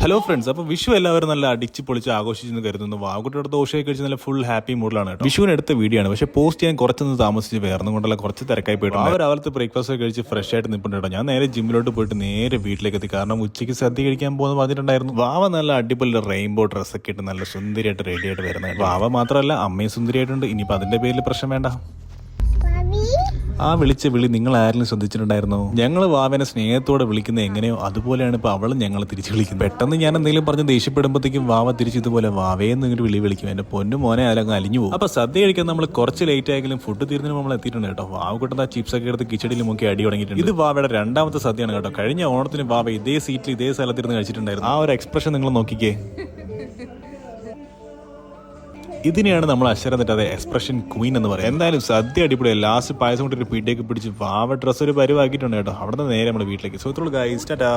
Hello friends, അപ്പോൾ വിഷു എല്ലാവരും നല്ല അടിച്ച് പൊളിച്ച് ആഘോഷിച്ചെന്ന് കരുതുന്നു. വാവുകുട്ടിയുടെ ദോശയൊക്കെ കഴിച്ച് നല്ല ഫുൾ ഹാപ്പി മൂഡിലാണ് കേട്ടോ. വിഷുവിന് എടുത്ത വീഡിയോ ആണ്, പക്ഷേ പോസ്റ്റ് ചെയ്യാൻ കുറച്ചൊന്ന് താമസിച്ച് വേർന്നും കൊണ്ടല്ല കുറച്ച് തിരക്കായി പോയിട്ട് രാവിലത്തെ ബ്രേക്ക്ഫാസ്റ്റ് കഴിച്ച് ഫ്രഷ് ആയിട്ട് നിൽപ്പുണ്ട് കേട്ടോ. ഞാൻ നേരെ ജിമ്മിലോട്ട് പോയിട്ട് നേരെ വീട്ടിലേക്ക് എത്തി. കാരണം ഉച്ചയ്ക്ക് സദ്യ കഴിക്കാൻ പോകുന്ന പറഞ്ഞിട്ടുണ്ടായിരുന്നു. വാവ നല്ല അടിപൊളി റെയിൻബോ ഡ്രസ്സൊക്കെ ഇട്ട് നല്ല സുന്ദരിയായിട്ട് റെഡി ആയിട്ട് വരുന്നത്. വാവ മാത്രമല്ല അമ്മയും സുന്ദരിയായിട്ടുണ്ട്. ഇനിയിപ്പോൾ അതിന്റെ പേരിൽ പ്രശ്നം വേണ്ട. ആ വിളിച്ച വിളി നിങ്ങൾ ആരെങ്കിലും ശ്രദ്ധിച്ചിട്ടുണ്ടായിരുന്നോ? ഞങ്ങൾ വാവനെ സ്നേഹത്തോടെ വിളിക്കുന്നത് എങ്ങനെയോ അതുപോലെയാണ് ഇപ്പോൾ അവളും ഞങ്ങളെ തിരിച്ച് വിളിക്കുന്നത്. പെട്ടെന്ന് ഞാൻ എന്തെങ്കിലും പറഞ്ഞ് ദേഷ്യപ്പെടുമ്പോഴത്തേക്കും വാവ തിരിച്ച് ഇതുപോലെ വാവയെന്ന് ഇങ്ങോട്ട് വിളിക്കും. എന്റെ പൊന്നു മോനെ അതിലങ്ങ് അലിഞ്ഞു പോകും. അപ്പൊ സദ്യ കഴിക്കാൻ നമ്മൾ കുറച്ച് ലേറ്റ് ആയെങ്കിലും ഫുഡ് തീർന്നതിന് നമ്മൾ എത്തിയിട്ടുണ്ട് കേട്ടോ. വാവ കിട്ടുന്ന ചിപ്സ് ഒക്കെ എടുത്ത് കിച്ചടിയിൽ മുക്കി അടി തുടങ്ങിയിട്ടുണ്ട്. ഇത് വാവയുടെ രണ്ടാമത്തെ സദ്യയാണ് കേട്ടോ. കഴിഞ്ഞ ഓണത്തിന് വാവ ഇതേ സീറ്റിൽ ഇതേ സ്ഥലത്തിരുന്ന് കഴിച്ചിട്ടുണ്ടായിരുന്നു. ആ ഒരു എക്സ്പ്രഷൻ നിങ്ങൾ നോക്കിക്കേ. ഇതിനെയാണ് നമ്മൾ അക്ഷരം തെറ്റാതെ എക്സ്പ്രഷൻ ക്വീൻ എന്ന് പറയുന്നത്. എന്തായാലും സദ്യ അടിപൊളിയാണ്. ലാസ്റ്റ് പായസം കൊണ്ട് ഒരു പിടിയൊക്കെ പിടിച്ച് വാവ ഡ്രസ്സ് ഒരു പരിവാക്കിയിട്ടുണ്ട് കേട്ടോ. അവിടെ നിന്ന് നേരെ നമ്മുടെ വീട്ടിലേക്ക്. സോ ഇത്രയുള്ളൂ ഗൈസ്, ടാറ്റാ.